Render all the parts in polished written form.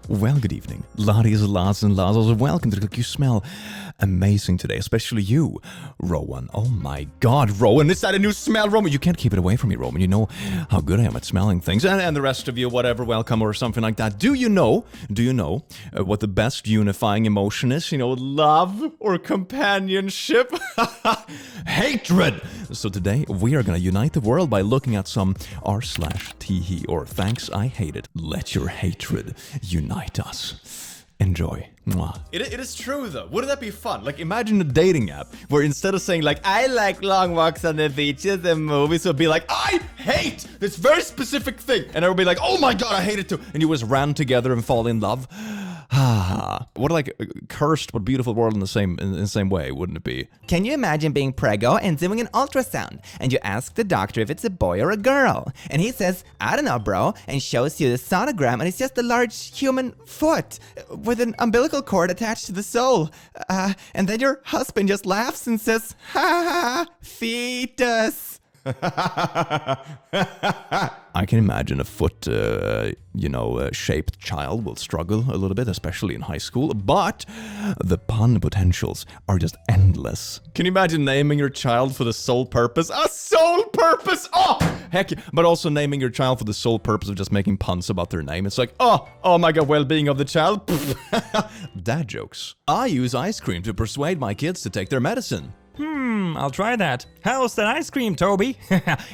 Well, good evening, laddies, lads and lazzles, and welcome to the Cook. You smell amazing today, especially you, Rowan. Oh my god, Rowan, is that a new smell, Rowan? You can't keep it away from me, Rowan. You know how good I am at smelling things. And the rest of you, whatever, welcome or something like that. Do you know what the best unifying emotion is? You know, love or companionship? Hatred! So today, we are going to unite the world by looking at some r/TiHi, or thanks, I hate it. Let your hatred unite us. Enjoy. Mwah. It is true though. Wouldn't that be fun? Like, imagine a dating app where instead of saying like, I like long walks on the beaches and movies, it would be like, I hate this very specific thing. And everyone would be like, oh my god, I hate it too. And you just ran together and fall in love. What like a cursed but beautiful world in the same way, wouldn't it be? Can you imagine being preggo and doing an ultrasound? And you ask the doctor if it's a boy or a girl. And he says, I don't know, bro, and shows you the sonogram, and it's just a large human foot with an umbilical cord attached to the sole. And then your husband just laughs and says, ha ha, fetus. I can imagine a foot, shaped child will struggle a little bit, especially in high school, but the pun potentials are just endless. Can you imagine naming your child for the sole purpose? A sole purpose! Oh, heck, but also naming your child for the sole purpose of just making puns about their name. It's like, oh my god, well-being of the child. Dad jokes. I use ice cream to persuade my kids to take their medicine. I'll try that. How's that ice cream, Toby?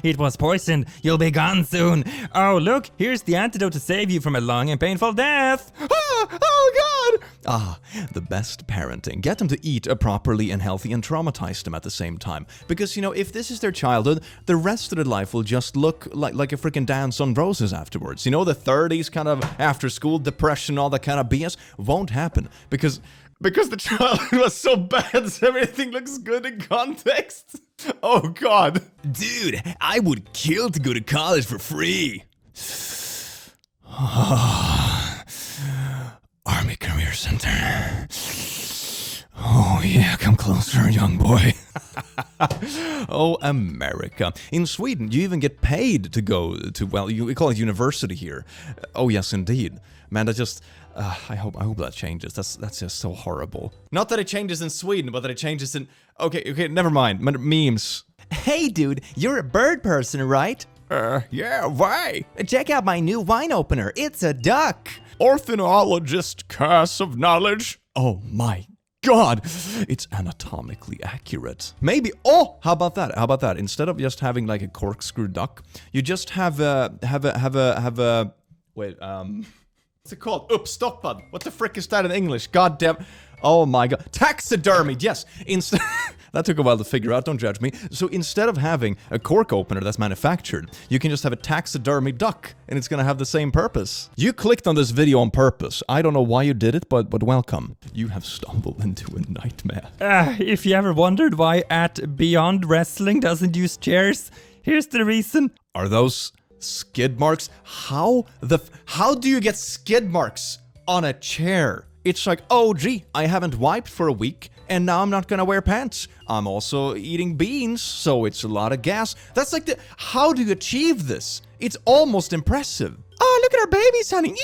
It was poisoned. You'll be gone soon. Oh, look, here's the antidote to save you from a long and painful death. Oh god! The best parenting. Get them to eat properly and healthy and traumatize them at the same time. Because, if this is their childhood, the rest of their life will just look like a freaking dance on roses afterwards. The 30s kind of after school depression, all that kind of BS won't happen. Because the childhood was so bad, so everything looks good in context. Oh god. Dude, I would kill to go to college for free. Army Career Center. Oh yeah, come closer, young boy. Oh, America. In Sweden, you even get paid to go to, we call it university here. Oh yes, indeed. Man, that just... I hope that changes. That's just so horrible. Not that it changes in Sweden, but that it changes in... Okay, never mind. Memes. Hey, dude, you're a bird person, right? Yeah, why? Check out my new wine opener. It's a duck. Ornithologist curse of knowledge. Oh my god, it's anatomically accurate. Maybe, how about that? Instead of just having like a corkscrew duck, you just have a what's it called? Uppstoppad. What the frick is that in English? God damn. Oh my god. Taxidermied, yes. That took a while to figure out, don't judge me. So instead of having a cork opener that's manufactured, you can just have a taxidermy duck, and it's gonna have the same purpose. You clicked on this video on purpose. I don't know why you did it, but welcome. You have stumbled into a nightmare. If you ever wondered why @Beyond Wrestling doesn't use chairs, here's the reason. Are those skid marks? How do you get skid marks on a chair? It's like, oh gee, I haven't wiped for a week, and now I'm not gonna wear pants. I'm also eating beans, so it's a lot of gas. That's like how do you achieve this? It's almost impressive. Oh, look at our babies, honey.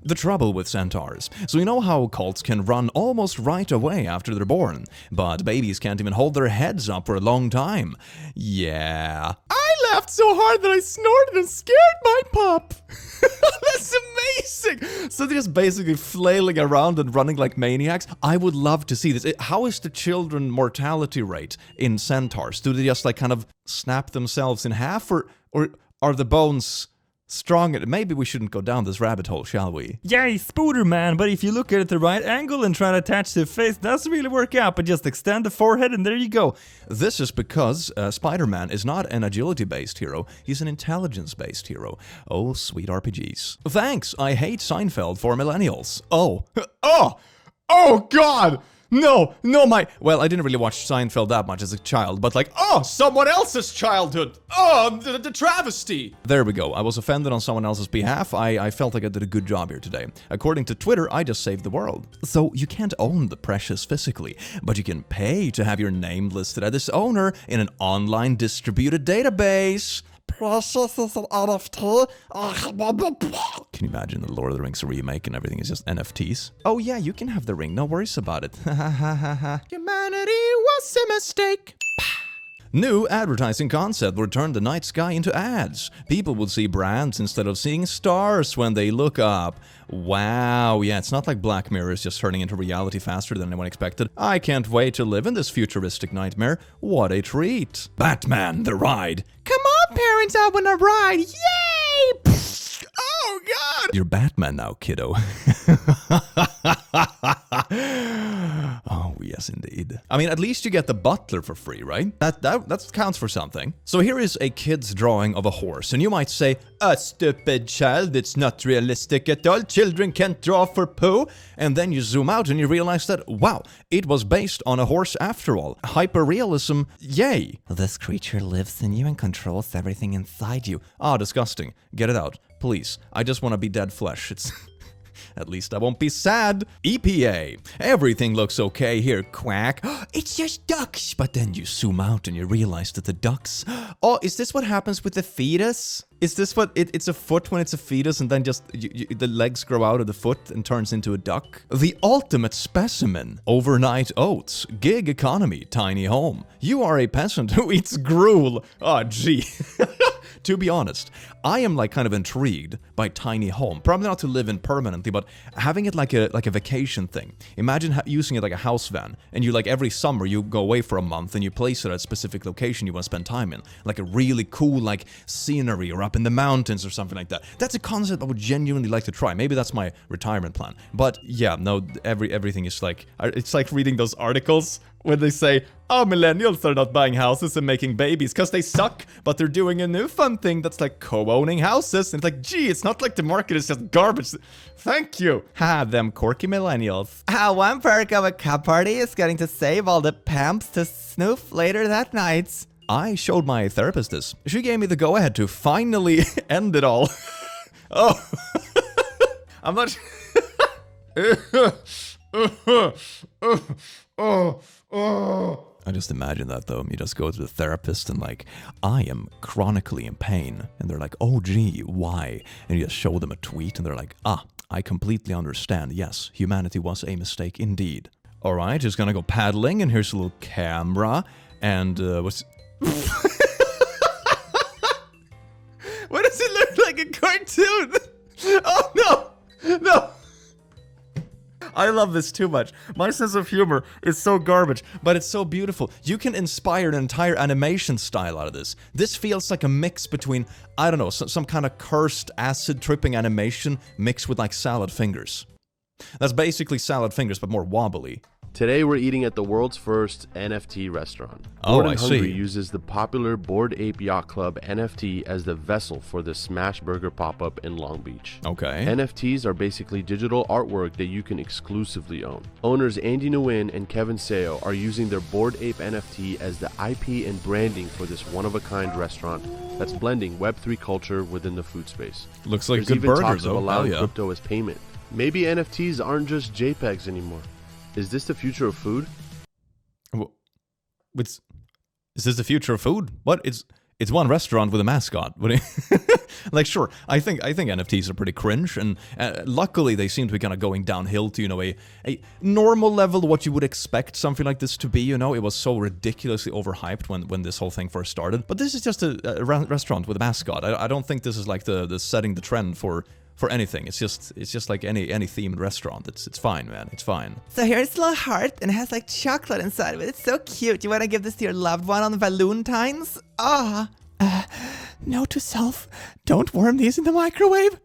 The trouble with centaurs. So you know how colts can run almost right away after they're born, but babies can't even hold their heads up for a long time. Yeah. I laughed so hard that I snorted and scared my pup. That's amazing. So they're just basically flailing around and running like maniacs. I would love to see this. How is the children mortality rate in centaurs? Do they just like kind of snap themselves in half, or are the bones strong? Maybe we shouldn't go down this rabbit hole, shall we? Yay, Spooder Man, but if you look at it the right angle and try to attach the face, it doesn't really work out, but just extend the forehead and there you go. This is because Spider-Man is not an agility-based hero, he's an intelligence-based hero. Oh, sweet RPGs. Thanks, I hate Seinfeld for millennials. Oh god! No, well, I didn't really watch Seinfeld that much as a child, but like, someone else's childhood! The travesty! There we go, I was offended on someone else's behalf. I felt like I did a good job here today. According to Twitter, I just saved the world. So you can't own the precious physically, but you can pay to have your name listed as its owner in an online distributed database. precious is an NFT. Can you imagine the Lord of the Rings remake and everything is just NFTs? Oh yeah, you can have the ring, no worries about it. Humanity was a mistake. New advertising concept will turn the night sky into ads. People will see brands instead of seeing stars when they look up. Wow, yeah, it's not like Black Mirror is just turning into reality faster than anyone expected. I can't wait to live in this futuristic nightmare. What a treat. Batman, the ride. Come on, parents, I want a ride. Yay! Oh, God! You're Batman now, kiddo. Oh, yes, indeed. I mean, at least you get the butler for free, right? That counts for something. So here is a kid's drawing of a horse, and you might say, a stupid child, it's not realistic at all. Children can't draw for poo. And then you zoom out and you realize that, wow, it was based on a horse after all. Hyperrealism, yay. This creature lives in you and controls everything inside you. Ah, disgusting. Get it out, please. I just want to be dead flesh. It's... At least I won't be sad. EPA. Everything looks okay here, quack. It's just ducks. But then you zoom out and you realize that the ducks... Oh, is this what happens with the fetus? Is this what... It's a foot when it's a fetus and then just the legs grow out of the foot and turns into a duck? The ultimate specimen. Overnight oats. Gig economy. Tiny home. You are a peasant who eats gruel. Oh, gee. To be honest, I am like kind of intrigued by tiny home. Probably not to live in permanently, but having it like a vacation thing. Imagine using it like a house van, and you like every summer you go away for a month and you place it at a specific location you want to spend time in, like a really cool like scenery or up in the mountains or something like that. That's a concept I would genuinely like to try. Maybe that's my retirement plan. But yeah, no, everything is like it's like reading those articles when they say, oh, millennials are not buying houses and making babies because they suck, but they're doing a new fun thing that's like co-owning houses. And it's like, gee, it's not like the market is just garbage. Thank you. Ha, them quirky millennials. One perk of a cup party is getting to save all the pamps to snoof later that night. I showed my therapist this. She gave me the go-ahead to finally end it all. Oh. I'm not... I just imagine that though. You just go to the therapist and like, I am chronically in pain. And they're like, oh gee, why? And you just show them a tweet and they're like, ah, I completely understand. Yes, humanity was a mistake indeed. All right, just gonna go paddling and here's a little camera. And what's... Why does it look like a cartoon? Oh no, no. I love this too much. My sense of humor is so garbage, but it's so beautiful. You can inspire an entire animation style out of this. This feels like a mix between, I don't know, some kind of cursed acid-tripping animation mixed with like salad fingers. That's basically salad fingers, but more wobbly. Today we're eating at the world's first NFT restaurant. Oh, Bored I and Hungry see. uses the popular Bored Ape Yacht Club NFT as the vessel for the Smash Burger pop-up in Long Beach. Okay. NFTs are basically digital artwork that you can exclusively own. Owners Andy Nguyen and Kevin Seo are using their Bored Ape NFT as the IP and branding for this one-of-a-kind restaurant that's blending Web3 culture within the food space. Looks like There's good even burgers, talks of though. allowing Hell yeah. crypto as payment. Maybe NFTs aren't just JPEGs anymore. Is this the future of food? Is this the future of food? What? It's one restaurant with a mascot. Like, sure, I think NFTs are pretty cringe, and luckily they seem to be kind of going downhill to, you know, a normal level, what you would expect something like this to be, you know. It was so ridiculously overhyped when this whole thing first started. But this is just a restaurant with a mascot. I don't think this is like the setting the trend for anything. It's just like any themed restaurant. It's fine, man. It's fine. So here's a little heart and it has like chocolate inside of it. It's so cute. You want to give this to your loved one on Valentine's? Ah. Note to self, don't warm these in the microwave.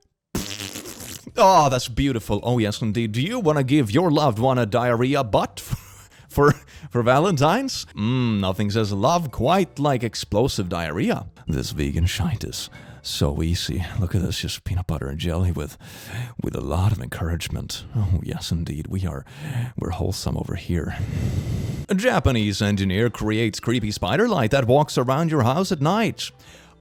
Oh, that's beautiful. Oh, yes, indeed. Do you want to give your loved one a diarrhea butt for Valentine's? Nothing says love quite like explosive diarrhea. This vegan shite is so easy. Look at this, just peanut butter and jelly with a lot of encouragement. Oh, yes, indeed. We're wholesome over here. A Japanese engineer creates creepy spider light that walks around your house at night.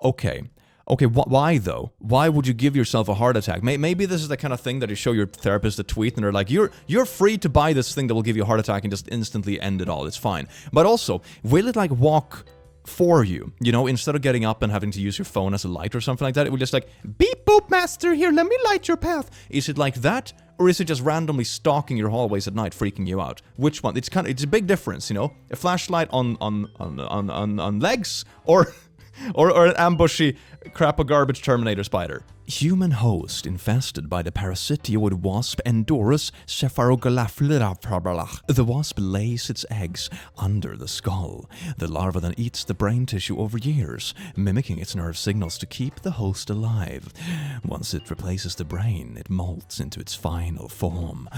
Okay, why though? Why would you give yourself a heart attack? Maybe this is the kind of thing that you show your therapist a tweet and they're like, you're free to buy this thing that will give you a heart attack and just instantly end it all. It's fine. But also, will it like walk for you. You know, instead of getting up and having to use your phone as a light or something like that, it would just like, beep boop master, here, let me light your path. Is it like that? Or is it just randomly stalking your hallways at night, freaking you out? Which one? It's a big difference, you know? A flashlight on legs, or an ambushy crap a garbage Terminator spider. Human host infested by the parasitioid wasp Endorus cephalogalaphlidaphrabalach. The wasp lays its eggs under the skull. The larva then eats the brain tissue over years, mimicking its nerve signals to keep the host alive. Once it replaces the brain, it molts into its final form,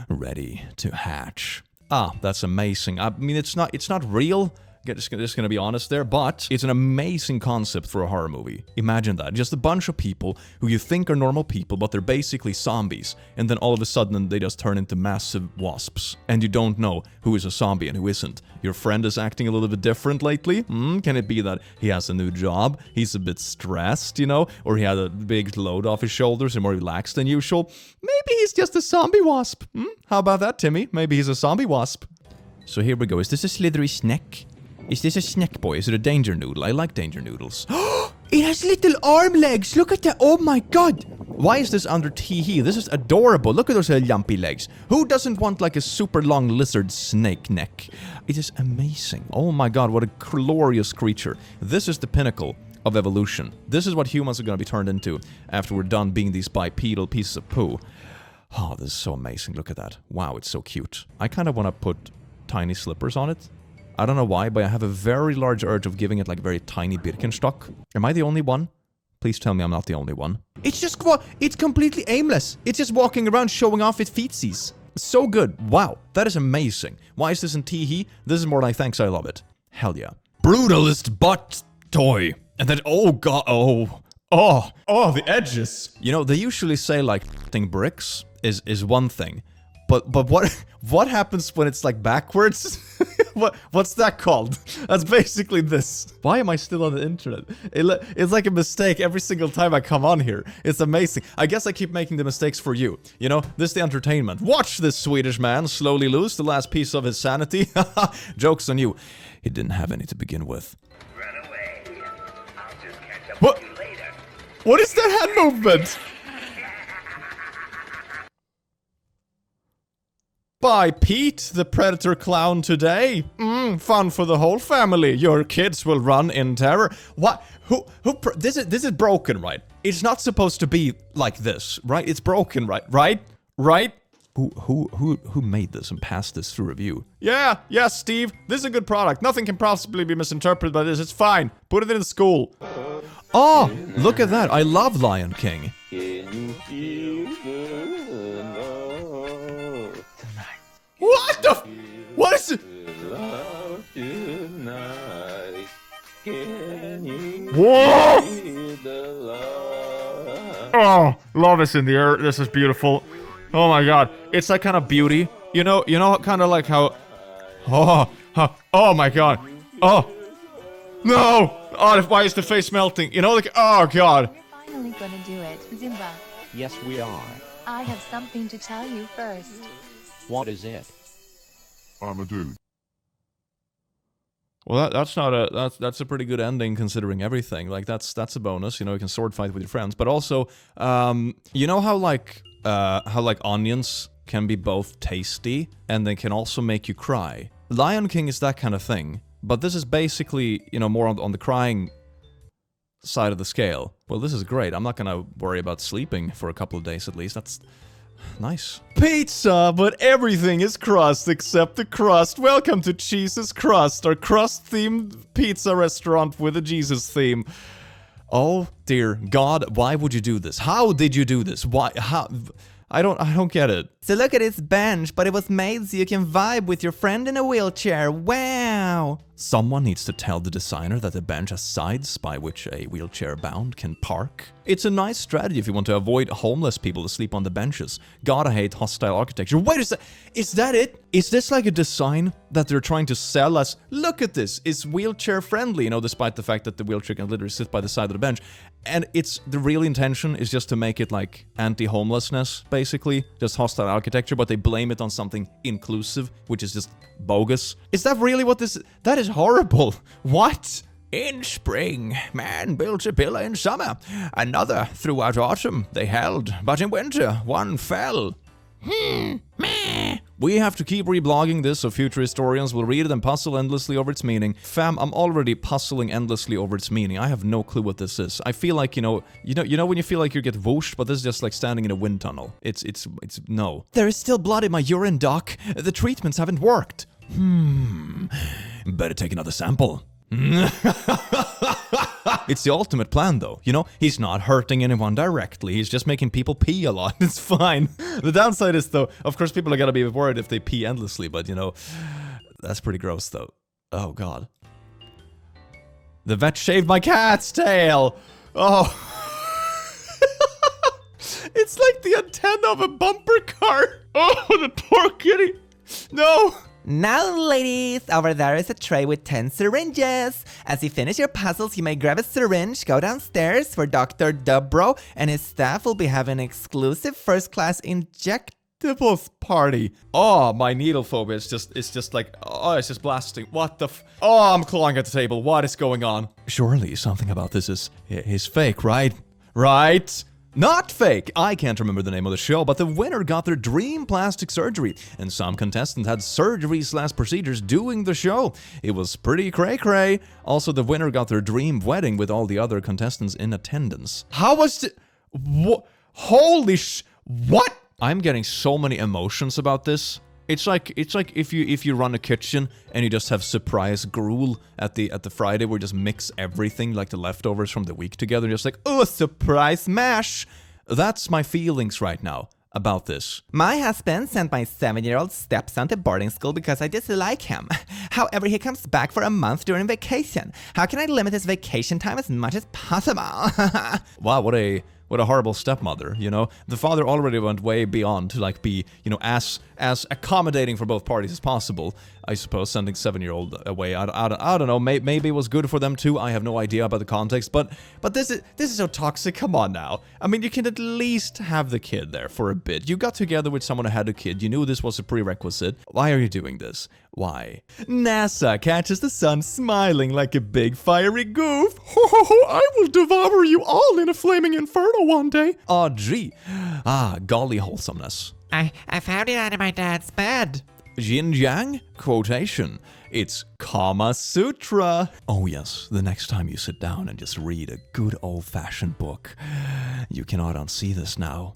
ready to hatch. Ah, that's amazing. I mean, it's not real. Just gonna be honest there, but it's an amazing concept for a horror movie. Imagine that. Just a bunch of people who you think are normal people, but they're basically zombies. And then all of a sudden, they just turn into massive wasps. And you don't know who is a zombie and who isn't. Your friend is acting a little bit different lately. Can it be that he has a new job? He's a bit stressed, you know? Or he had a big load off his shoulders and more relaxed than usual? Maybe he's just a zombie wasp. How about that, Timmy? Maybe he's a zombie wasp. So here we go. Is this a slithery snack? Is this a snack boy? Is it a danger noodle? I like danger noodles. It has little arm legs! Look at that! Oh my god! Why is this under TiHi? This is adorable. Look at those lumpy legs. Who doesn't want like a super long lizard snake neck? It is amazing. Oh my god, what a glorious creature. This is the pinnacle of evolution. This is what humans are going to be turned into after we're done being these bipedal pieces of poo. Oh, this is so amazing. Look at that. Wow, it's so cute. I kind of want to put tiny slippers on it. I don't know why, but I have a very large urge of giving it like very tiny Birkenstock. Am I the only one? Please tell me I'm not the only one. It's just, it's completely aimless. It's just walking around showing off its feetsies. So good. Wow, that is amazing. Why is this in TiHi? This is more like thanks, I love it. Hell yeah. Brutalist butt toy. And then, oh god, oh, the edges. You know, they usually say like bricks is one thing. But what happens when it's like backwards? What's that called? That's basically this. Why am I still on the internet? It's like a mistake every single time I come on here. It's amazing. I guess I keep making the mistakes for you. You know, this is the entertainment. Watch this Swedish man slowly lose the last piece of his sanity. Joke's on you. He didn't have any to begin with. Run away. I'll just catch up What? with you later. What is that hand movement? By Pete, the predator clown today. Fun for the whole family. Your kids will run in terror. What? This is broken, right? It's not supposed to be like this, right? It's broken, right? Right? Who made this and passed this through review? Yeah, Steve. This is a good product. Nothing can possibly be misinterpreted by this. It's fine. Put it in school. Oh, look at that. I love Lion King. What the what is it? Whoa! Oh, love is in the air. This is beautiful. Oh my god. It's like kind of beauty. You know kind of like how oh my god. Oh. No! Oh, why is the face melting? You know, like, oh god. Finally gonna do it, Zimba. Yes, we are. I have something to tell you first. What is it? I'm a dude. Well, that's a pretty good ending considering everything. Like that's a bonus. You know, you can sword fight with your friends, but also, you know how like onions can be both tasty and they can also make you cry. Lion King is that kind of thing, but this is basically, you know, more on the crying side of the scale. Well, this is great. I'm not gonna worry about sleeping for a couple of days at least. That's nice. Pizza, but everything is crust except the crust. Welcome to Cheese's Crust, our crust-themed pizza restaurant with a Jesus theme. Oh dear God, why would you do this? How did you do this? Why? How? I don't get it. So look at this bench, but it was made so you can vibe with your friend in a wheelchair. Wow! Someone needs to tell the designer that the bench has sides by which a wheelchair-bound can park. It's a nice strategy if you want to avoid homeless people to sleep on the benches. Gotta hate hostile architecture. Wait a sec, is that it? Is this like a design that they're trying to sell us? Look at this, it's wheelchair-friendly, you know, despite the fact that the wheelchair can literally sit by the side of the bench. And it's, the real intention is just to make it like anti-homelessness, basically. Just hostile architecture, but they blame it on something inclusive, which is just bogus. Is that really what this... That is horrible. What? In spring, man built a pillar in summer, another throughout autumn they held, but in winter one fell. Meh. We have to keep reblogging this so future historians will read it and puzzle endlessly over its meaning. Fam, I'm already puzzling endlessly over its meaning. I have no clue what this is. I feel like, you know when you feel like you get whooshed, but this is just like standing in a wind tunnel. It's no. There is still blood in my urine, Doc. The treatments haven't worked. Better take another sample. It's the ultimate plan, though. You know, he's not hurting anyone directly. He's just making people pee a lot. It's fine. The downside is, though, of course, people are gonna be worried if they pee endlessly, but, you know, that's pretty gross, though. Oh, God. The vet shaved my cat's tail. Oh. It's like the antenna of a bumper car. Oh, the poor kitty. No. Now, ladies, over there is a tray with 10 syringes. As you finish your puzzles, you may grab a syringe, go downstairs where Dr. Dubrow and his staff will be having an exclusive first-class injectables party. Oh, my needle phobia is just like, oh, it's just blasting. What the Oh, I'm clawing at the table. What is going on? Surely something about this is fake, right? Right? Not fake! I can't remember the name of the show, but the winner got their dream plastic surgery, and some contestants had surgery/procedures doing the show. It was pretty cray-cray. Also, the winner got their dream wedding with all the other contestants in attendance. How was it? Holy what? I'm getting so many emotions about this. It's like if you run a kitchen and you just have surprise gruel at the Friday where you just mix everything like the leftovers from the week together and just like, oh, surprise mash. That's my feelings right now about this. My husband sent my 7-year-old stepson to boarding school because I dislike him. However, he comes back for a month during vacation. How can I limit his vacation time as much as possible? Wow, what a horrible stepmother, you know? The father already went way beyond to like be, you know, as accommodating for both parties as possible. I suppose sending 7-year-old away, I don't know, maybe it was good for them too. I have no idea about the context, but this is so toxic. Come on now. I mean, you can at least have the kid there for a bit. You got together with someone who had a kid. You knew this was a prerequisite. Why are you doing this? Why? NASA catches the sun smiling like a big fiery goof. Ho ho ho, I will devour you all in a flaming inferno one day. Oh gee. Ah, golly wholesomeness. I found it under my dad's bed. Yin Yang? Quotation. It's Kama Sutra. Oh yes, the next time you sit down and just read a good old-fashioned book. You cannot unsee this now.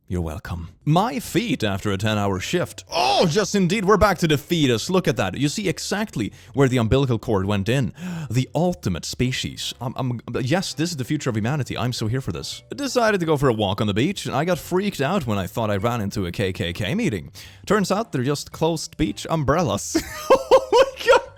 You're welcome. My feet after a 10-hour shift. Oh, just indeed, we're back to the fetus. Look at that. You see exactly where the umbilical cord went in. The ultimate species. Yes, this is the future of humanity. I'm so here for this. I decided to go for a walk on the beach, and I got freaked out when I thought I ran into a KKK meeting. Turns out they're just closed beach umbrellas. Oh my god!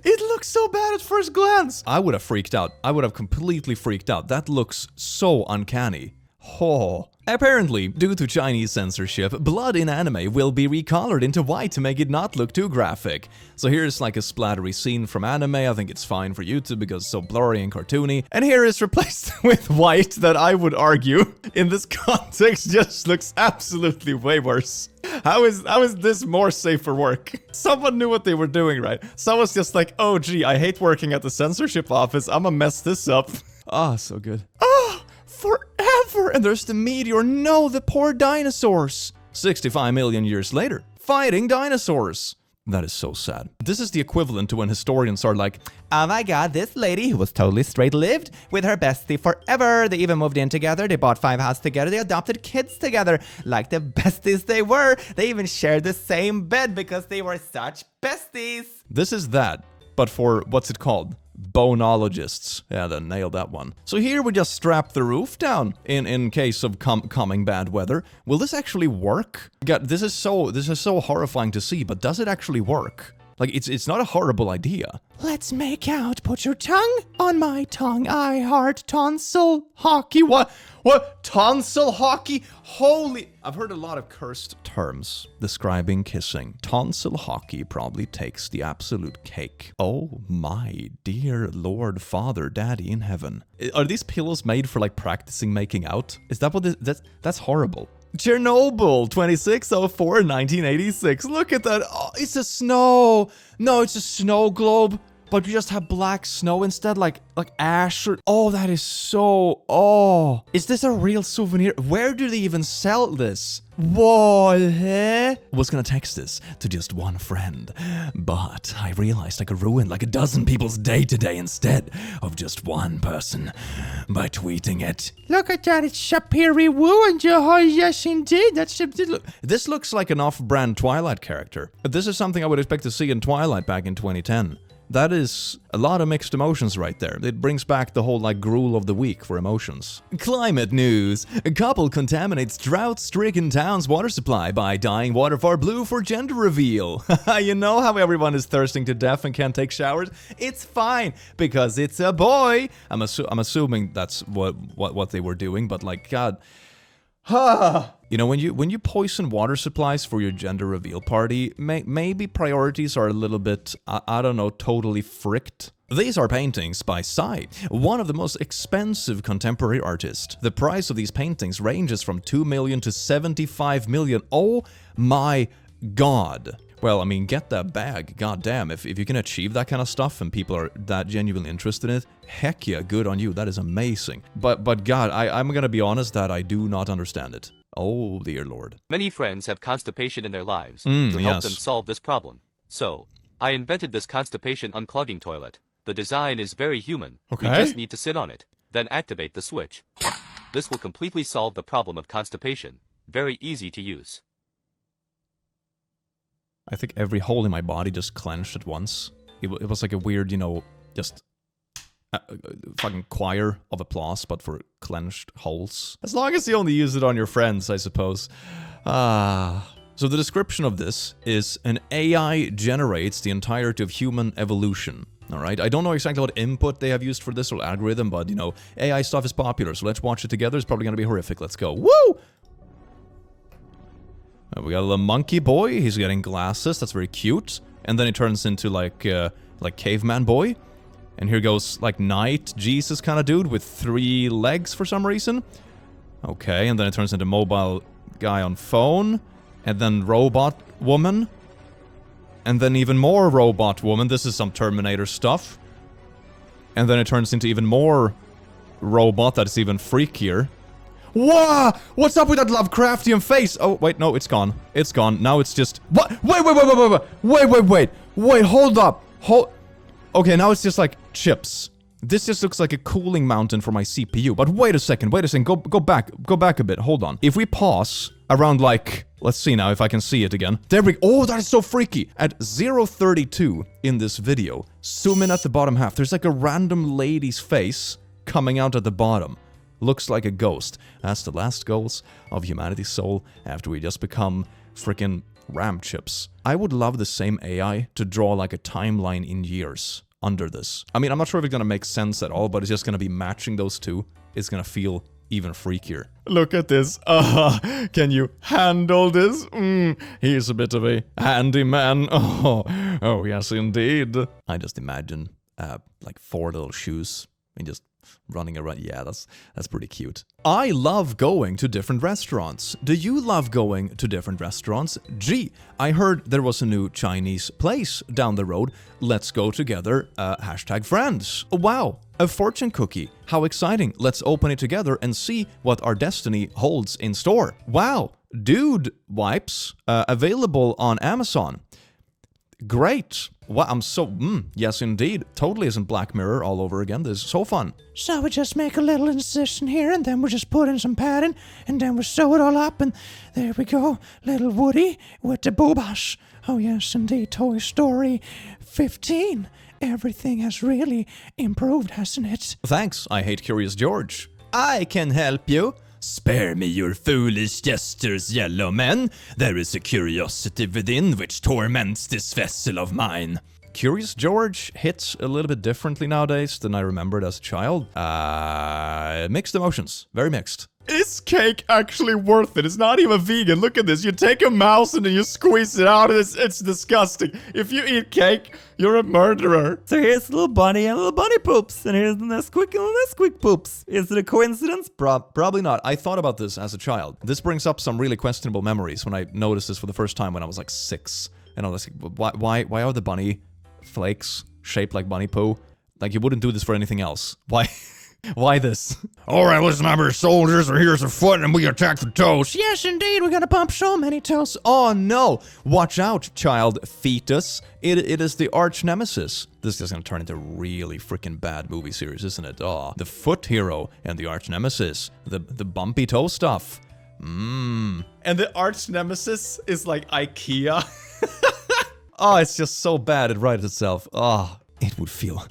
It looks so bad at first glance. I would have freaked out. I would have completely freaked out. That looks so uncanny. Oh. Apparently, due to Chinese censorship, blood in anime will be recolored into white to make it not look too graphic. So here's like a splattery scene from anime. I think it's fine for YouTube because it's so blurry and cartoony. And here is replaced with white that I would argue, in this context, just looks absolutely way worse. How is this more safe for work? Someone knew what they were doing, right? Someone's just like, oh gee, I hate working at the censorship office. I'ma mess this up. Ah, so good. Ah! Forever! And there's the meteor. No, the poor dinosaurs. 65 million years later, fighting dinosaurs. That is so sad. This is the equivalent to when historians are like, oh my god, this lady who was totally straight lived with her bestie forever. They even moved in together. They bought 5 houses together. They adopted kids together. Like the besties they were. They even shared the same bed because they were such besties. This is that, but for, what's it called? Bonologists. Yeah, they nailed that one. So here we just strap the roof down in case of coming bad weather. Will this actually work? God, this is so horrifying to see, but does it actually work? Like, it's not a horrible idea. Let's make out. Put your tongue on my tongue. I heart tonsil hockey. What? Tonsil hockey? Holy... I've heard a lot of cursed terms describing kissing. Tonsil hockey probably takes the absolute cake. Oh my dear Lord, Father, Daddy in heaven. Are these pillows made for, like, practicing making out? Is that what this... That's horrible. Chernobyl, 2604, 1986. Look at that. Oh, it's a snow. No, it's a snow globe. but you just have black snow instead, like ash or... Oh, that is so... Oh. Is this a real souvenir? Where do they even sell this? What? I was gonna text this to just one friend, but I realized I could ruin like a dozen people's day today instead of just one person by tweeting it. Look at that, it's Copyri Woo and Joy. Yes, indeed. This looks like an off-brand Twilight character. This is something I would expect to see in Twilight back in 2010. That is a lot of mixed emotions right there. It brings back the whole like gruel of the week for emotions. Climate news. A couple contaminates drought-stricken town's water supply by dyeing water far blue for gender reveal. You know how everyone is thirsting to death and can't take showers? It's fine because it's a boy. I'm assuming that's what they were doing, but like God. You know, when you poison water supplies for your gender reveal party, maybe priorities are a little bit, I don't know, totally fricked. These are paintings by TiHi, one of the most expensive contemporary artists. The price of these paintings ranges from 2 million to 75 million. Oh my God. Well, I mean, get that bag. God damn, if you can achieve that kind of stuff and people are that genuinely interested in it, heck yeah, good on you. That is amazing. But God, I'm gonna be honest that I do not understand it. Oh, dear Lord. Many friends have constipation in their lives. To help them solve this problem. So, I invented this constipation unclogging toilet. The design is very human. Okay. You just need to sit on it, then activate the switch. This will completely solve the problem of constipation. Very easy to use. I think every hole in my body just clenched at once. It was like a weird, you know, just fucking choir of applause, but for clenched holes. As long as you only use it on your friends, I suppose. So the description of this is an AI generates the entirety of human evolution. Alright, I don't know exactly what input they have used for this or algorithm, but, you know, AI stuff is popular, so let's watch it together. It's probably gonna be horrific. Let's go. Woo! We got a little monkey boy. He's getting glasses. That's very cute. And then he turns into like caveman boy. And here goes like knight Jesus kind of dude with 3 legs for some reason. Okay, and then it turns into mobile guy on phone. And then robot woman. And then even more robot woman. This is some Terminator stuff. And then it turns into even more robot that's even freakier. Whoa! What's up with that Lovecraftian face? Oh, wait, no, it's gone. It's gone. Now it's just... What? Wait, hold up. Okay, now it's just like chips. This just looks like a cooling mountain for my CPU. But wait a second. Go back a bit. Hold on. If we pause around like... Let's see now if I can see it again. There we go. Oh, that is so freaky. At 0:32 in this video, zoom in at the bottom half. There's like a random lady's face coming out at the bottom. Looks like a ghost. That's the last ghost of humanity's soul after we just become freaking RAM chips. I would love the same AI to draw like a timeline in years under this. I mean, I'm not sure if it's gonna make sense at all, but it's just gonna be matching those two. It's gonna feel even freakier. Look at this. Can you handle this? He's a bit of a handyman. Oh, yes, indeed. I just imagine like 4 little shoes and just running around. Yeah, that's pretty cute. I love going to different restaurants. Do you love going to different restaurants? Gee, I heard there was a new Chinese place down the road. Let's go together. #friends. Wow, a fortune cookie. How exciting. Let's open it together and see what our destiny holds in store. Wow, dude wipes available on Amazon. Great. Wow, I'm so... yes, indeed. Totally isn't Black Mirror all over again. This is so fun. So we just make a little incision here, and then we just put in some padding, and then we sew it all up, and there we go. Little Woody with the boobash. Oh, yes, indeed. Toy Story 15. Everything has really improved, hasn't it? Thanks. I hate Curious George. I can help you. Spare me your foolish gestures, yellow men. There is a curiosity within which torments this vessel of mine. Curious George hits a little bit differently nowadays than I remembered as a child. Mixed emotions. Very mixed. Is cake actually worth it? It's not even vegan. Look at this. You take a mouse and then you squeeze it out. It's disgusting. If you eat cake, you're a murderer. So here's a little bunny and little bunny poops. And here's the Nesquik and the Nesquik poops. Is it a coincidence? Probably not. I thought about this as a child. This brings up some really questionable memories when I noticed this for the first time when I was like 6. And I was like, why are the bunny flakes shaped like bunny poo. Like, you wouldn't do this for anything else. Why? Why this? Alright, listen up here, soldiers. Here's a foot and we attack the toes. Yes, indeed, we're gonna pump so many toes. Oh no! Watch out, child fetus. It is the arch nemesis. This is gonna turn into a really freaking bad movie series, isn't it? Oh, the foot hero and the arch nemesis. The bumpy toe stuff. And the arch nemesis is like IKEA. Oh, it's just so bad it writes itself. Oh. It would feel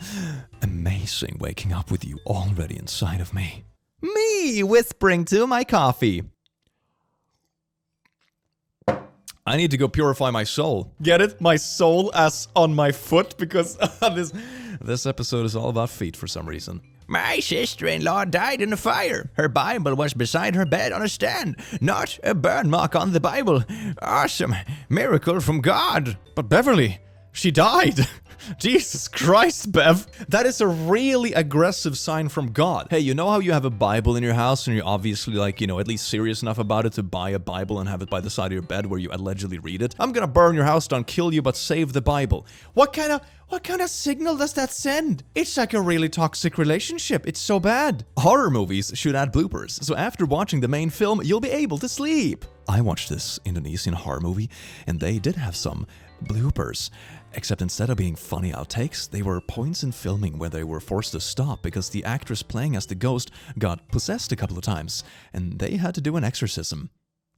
amazing waking up with you already inside of me. Me whispering to my coffee. I need to go purify my soul. Get it? My soul as on my foot, because this episode is all about feet for some reason. My sister-in-law died in a fire. Her Bible was beside her bed on a stand. Not a burn mark on the Bible. Awesome. Miracle from God. But Beverly, she died. Jesus Christ, Bev. That is a really aggressive sign from God. Hey, you know how you have a Bible in your house and you're obviously like, you know, at least serious enough about it to buy a Bible and have it by the side of your bed where you allegedly read it? I'm gonna burn your house down, kill you, but save the Bible. What kind of signal does that send? It's like a really toxic relationship. It's so bad. Horror movies should add bloopers, so after watching the main film, you'll be able to sleep. I watched this Indonesian horror movie, and they did have some bloopers. Except instead of being funny outtakes, they were points in filming where they were forced to stop because the actress playing as the ghost got possessed a couple of times, and they had to do an exorcism.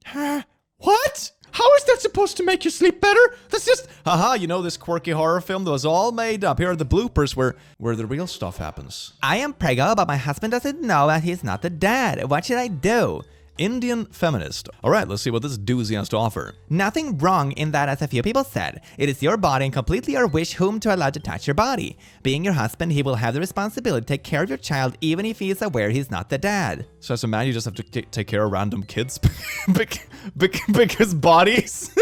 Huh? What? How is that supposed to make you sleep better? That's just, haha, you know, this quirky horror film that was all made up. Here are the bloopers where the real stuff happens. I am preggo, but my husband doesn't know that he's not the dad. What should I do? Indian feminist. Alright, let's see what this doozy has to offer. Nothing wrong in that, as a few people said. It is your body and completely your wish whom to allow to touch your body. Being your husband, he will have the responsibility to take care of your child even if he is aware he's not the dad. So as a man, you just have to take care of random kids because bodies?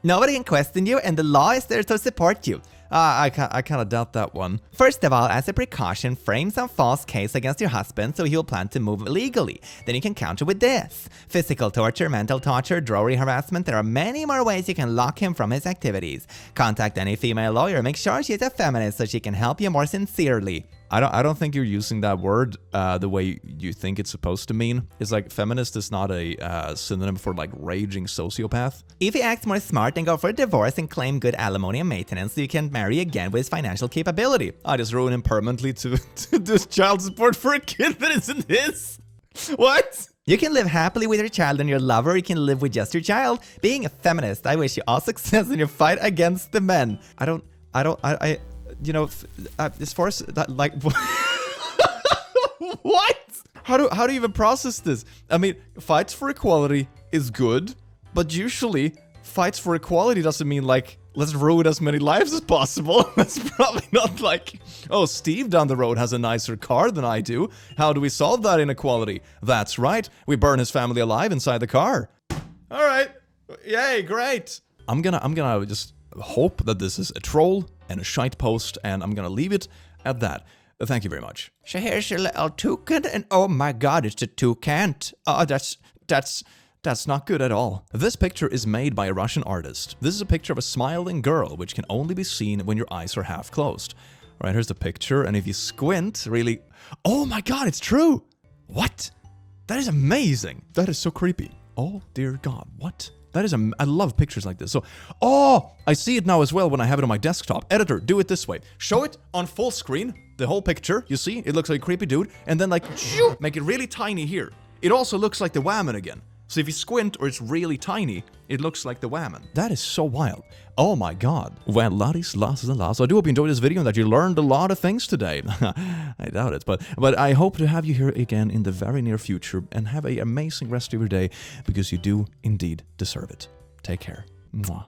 Nobody can question you, and the law is there to support you. I kind of doubt that one. First of all, as a precaution, frame some false case against your husband so he'll plan to move legally. Then you can counter with this. Physical torture, mental torture, drone harassment. There are many more ways you can lock him from his activities. Contact any female lawyer. Make sure she's a feminist so she can help you more sincerely. I don't think you're using that word the way you think it's supposed to mean. It's like feminist is not a synonym for like raging sociopath. If he acts more smart, then go for a divorce and claim good alimony and maintenance so you can marry again with his financial capability. I just ruin him permanently to do child support for a kid that isn't his. What? You can live happily with your child and your lover. You can live with just your child. Being a feminist, I wish you all success in your fight against the men. I you know, as far as that, like, what? How do you even process this? I mean, fights for equality is good, but usually fights for equality doesn't mean like, let's ruin as many lives as possible. That's probably not like, oh, Steve down the road has a nicer car than I do. How do we solve that inequality? That's right. We burn his family alive inside the car. All right. Yay, great. I'm gonna just hope that this is a troll and a shite post, and I'm gonna leave it at that. Thank you very much. So here's your little toucan, and oh my god, it's a toucan. Oh, that's not good at all. This picture is made by a Russian artist. This is a picture of a smiling girl, which can only be seen when your eyes are half closed. All right, here's the picture, and if you squint, really... Oh my god, it's true! What? That is amazing. That is so creepy. Oh dear god, what? That is I love pictures like this. So, oh, I see it now as well when I have it on my desktop. Editor, do it this way. Show it on full screen, the whole picture. You see, it looks like a creepy dude. And then like, make it really tiny here. It also looks like the Whammon again. So if you squint or it's really tiny, it looks like the Whammon. That is so wild. Oh my god. Well, laddies, lasses, and lads, I do hope you enjoyed this video and that you learned a lot of things today. I doubt it, but I hope to have you here again in the very near future, and have an amazing rest of your day, because you do indeed deserve it. Take care. Mwah.